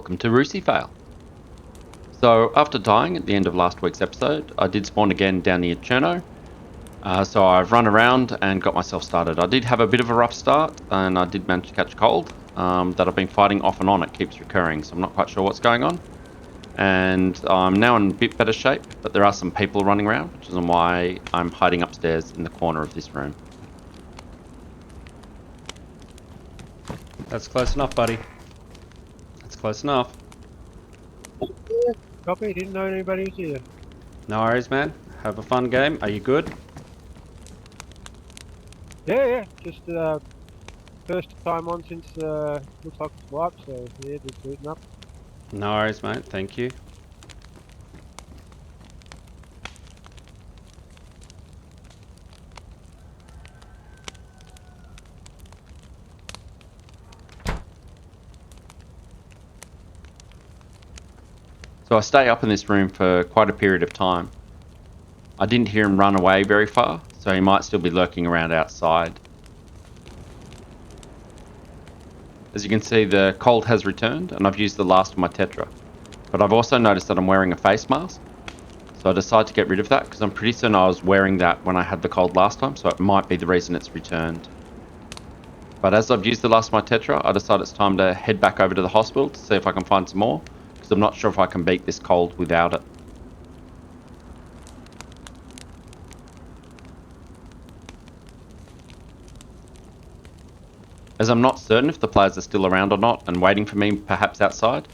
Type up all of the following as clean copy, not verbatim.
welcome to Rucifail. So after dying at the end of last week's episode, I did spawn again down near Cherno. So I've run around and got myself started. I did have a bit of a rough start and I did manage to catch a cold that I've been fighting off and on. It keeps recurring, so I'm not quite sure what's going on. And I'm now in a bit better shape, but there are some people running around, which is why I'm hiding upstairs in the corner of this room. That's close enough, buddy. That's close enough. Copy, didn't know anybody was here. No worries, man. Have a fun game. Are you good? Yeah, just first time on since looks like it's wiped, so yeah, just booting up. No worries, mate. Thank you. So I stay up in this room for quite a period of time. I didn't hear him run away very far, so he might still be lurking around outside. As you can see, the cold has returned and I've used the last of my tetra. But I've also noticed that I'm wearing a face mask. So I decided to get rid of that because I'm pretty certain I was wearing that when I had the cold last time, so it might be the reason it's returned. But as I've used the last of my tetra, I decided it's time to head back over to the hospital to see if I can find some more, because I'm not sure if I can beat this cold without it. As I'm not certain if the players are still around or not and waiting for me perhaps outside,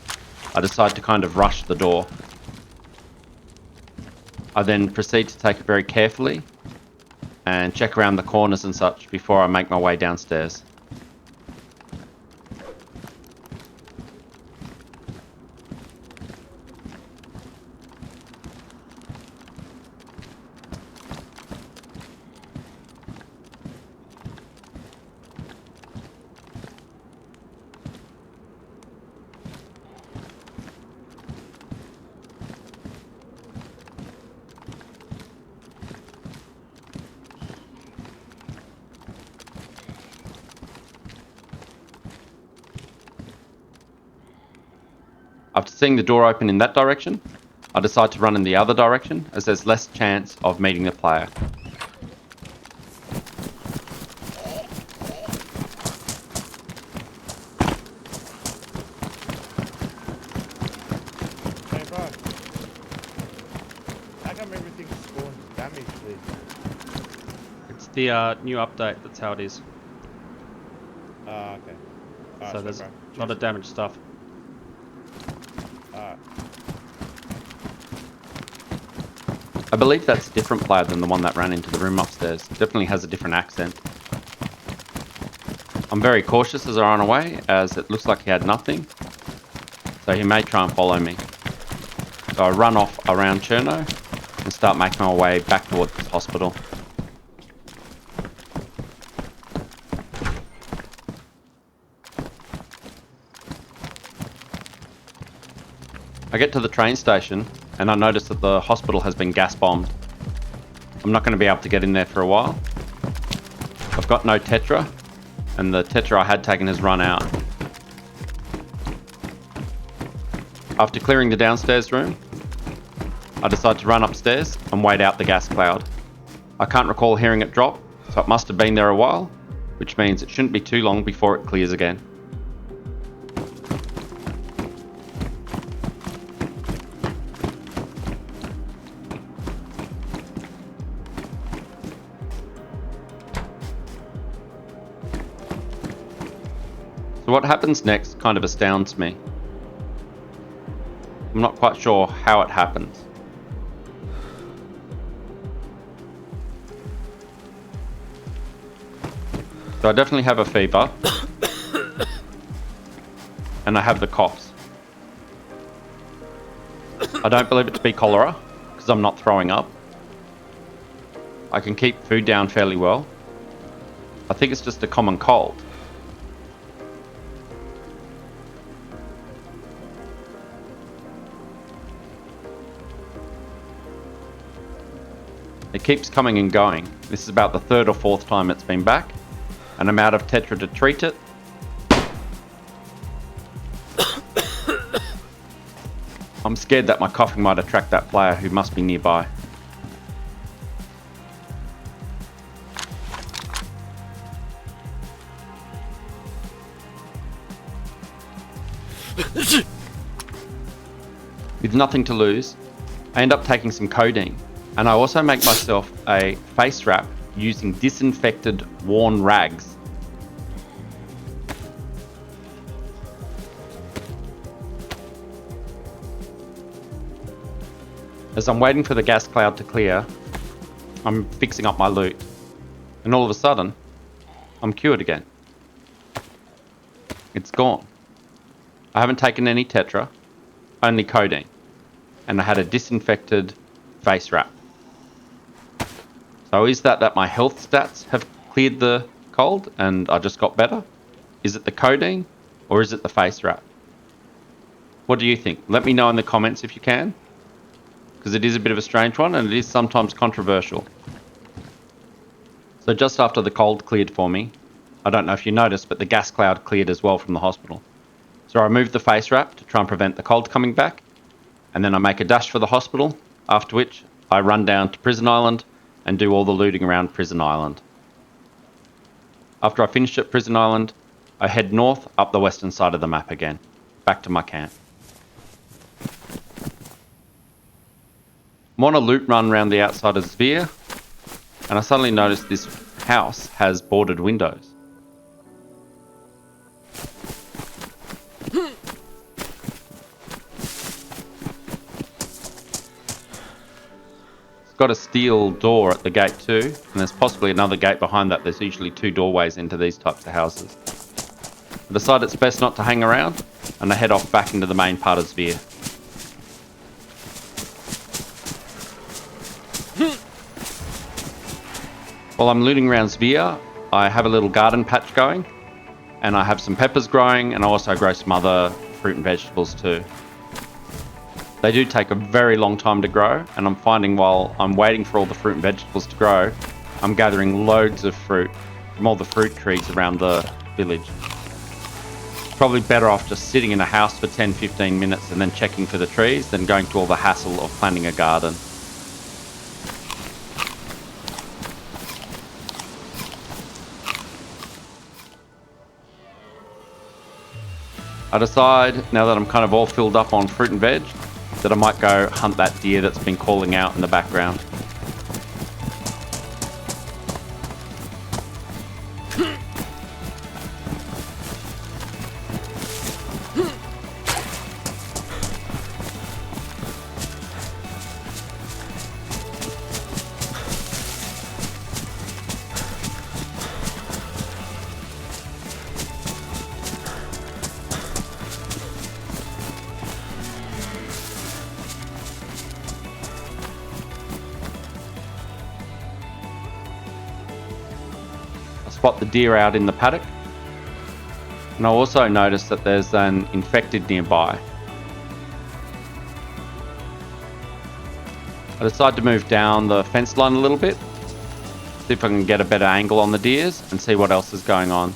I decide to kind of rush the door. I then proceed to take it very carefully and check around the corners and such before I make my way downstairs. After seeing the door open in that direction, I decide to run in the other direction as there's less chance of meeting the player. Hey bro, how come everything spawns damaged, please? It's the new update. That's how it is. Okay. So there's bro. a lot of damaged stuff. I believe that's a different player than the one that ran into the room upstairs. Definitely has a different accent. I'm very cautious as I run away, as it looks like he had nothing, so he may try and follow me. So I run off around Cherno and start making my way back towards the hospital. I get to the train station and I notice that the hospital has been gas bombed. I'm not going to be able to get in there for a while. I've got no tetra, and the tetra I had taken has run out. After clearing the downstairs room, I decide to run upstairs and wait out the gas cloud. I can't recall hearing it drop, so it must have been there a while, which means it shouldn't be too long before it clears again. So what happens next kind of astounds me. I'm not quite sure how it happens. So I definitely have a fever. And I have the coughs. I don't believe it to be cholera, because I'm not throwing up. I can keep food down fairly well. I think it's just a common cold. It keeps coming and going. This is about the third or fourth time it's been back, and I'm out of tetra to treat it. scared that my coughing might attract that player who must be nearby. With nothing to lose, I end up taking some codeine, and I also make myself a face wrap using disinfected worn rags. As I'm waiting for the gas cloud to clear, I'm fixing up my loot, and all of a sudden, I'm cured again. It's gone. I haven't taken any tetra, only codeine, and I had a disinfected face wrap. So is that my health stats have cleared the cold and I just got better? Is it the codeine or is it the face wrap? What do you think? Let me know in the comments if you can, because it is a bit of a strange one and it is sometimes controversial. So just after the cold cleared for me, I don't know if you noticed, but the gas cloud cleared as well from the hospital. So I removed the face wrap to try and prevent the cold coming back, and then I make a dash for the hospital, after which I run down to Prison Island and do all the looting around Prison Island. After I finish at Prison Island, I head north up the western side of the map again, back to my camp. I'm on a loot run around the outside of Zvir, and I suddenly notice this house has boarded windows. It's got a steel door at the gate too, and there's possibly another gate behind that. There's usually 2 doorways into these types of houses. I decide it's best not to hang around, and I head off back into the main part of Zvir. While I'm looting around Zvir, I have a little garden patch going, and I have some peppers growing, and I also grow some other fruit and vegetables too. They do take a very long time to grow, and I'm finding while I'm waiting for all the fruit and vegetables to grow, I'm gathering loads of fruit from all the fruit trees around the village. Probably better off just sitting in a house for 10-15 minutes and then checking for the trees than going to all the hassle of planting a garden. I decide, now that I'm kind of all filled up on fruit and veg, that I might go hunt that deer that's been calling out in the background. Spot the deer out in the paddock, and I also notice that there's an infected nearby. I decide to move down the fence line a little bit, see if I can get a better angle on the deers and see what else is going on.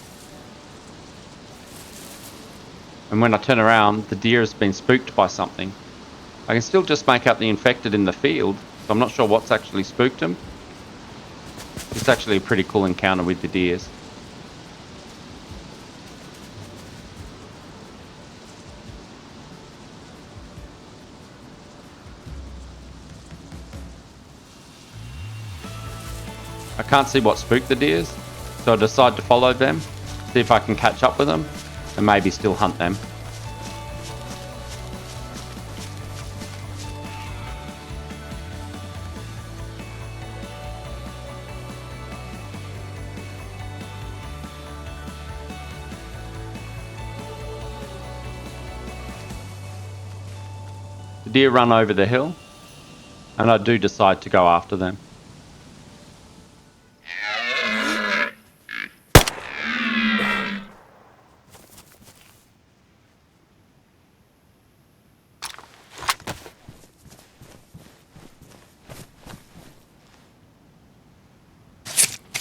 And when I turn around, the deer has been spooked by something. I can still just make out the infected in the field, so I'm not sure what's actually spooked him. It's actually a pretty cool encounter with the deers. I can't see what spooked the deers, so I decide to follow them, see if I can catch up with them, and maybe still hunt them. The deer run over the hill, and I do decide to go after them.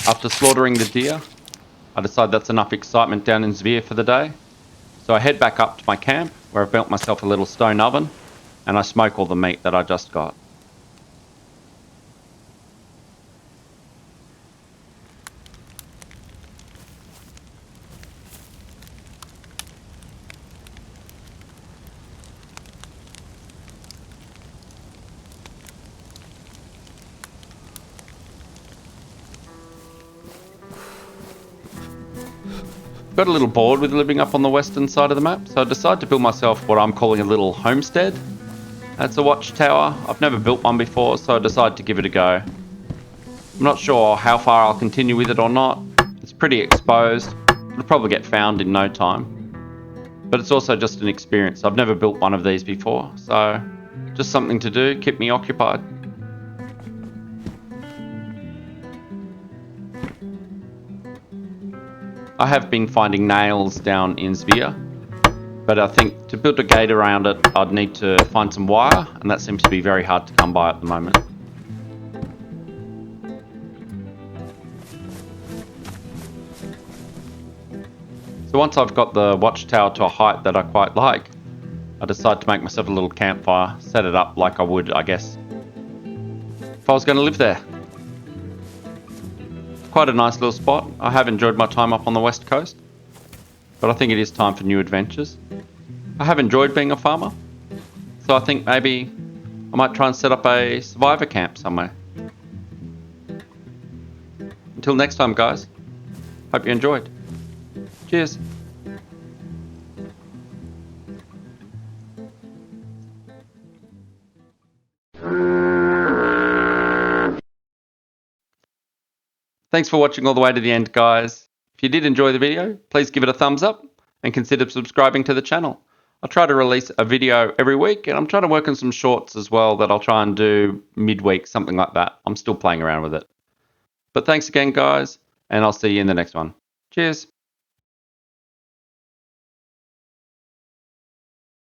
After slaughtering the deer, I decide that's enough excitement down in Zvir for the day, so I head back up to my camp where I've built myself a little stone oven and I smoke all the meat that I just got. Got a little bored with living up on the western side of the map, so I decided to build myself what I'm calling a little homestead. It's a watchtower. I've never built one before, so I decided to give it a go. I'm not sure how far I'll continue with it or not. It's pretty exposed. It'll probably get found in no time. But it's also just an experience. I've never built one of these before, so just something to do, keep me occupied. I have been finding nails down in Zvir, but I think to build a gate around it, I'd need to find some wire, and that seems to be very hard to come by at the moment. So once I've got the watchtower to a height that I quite like, I decide to make myself a little campfire, set it up like I would, I guess, if I was going to live there. Quite a nice little spot. I have enjoyed my time up on the west coast, but I think it is time for new adventures. I have enjoyed being a farmer, so I think maybe I might try and set up a survivor camp somewhere. Until next time, guys, hope you enjoyed. Cheers. Thanks for watching all the way to the end, guys. If you did enjoy the video, please give it a thumbs up and consider subscribing to the channel. I try to release a video every week, and I'm trying to work on some shorts as well that I'll try and do midweek, something like that. I'm still playing around with it. But thanks again, guys, and I'll see you in the next one. Cheers.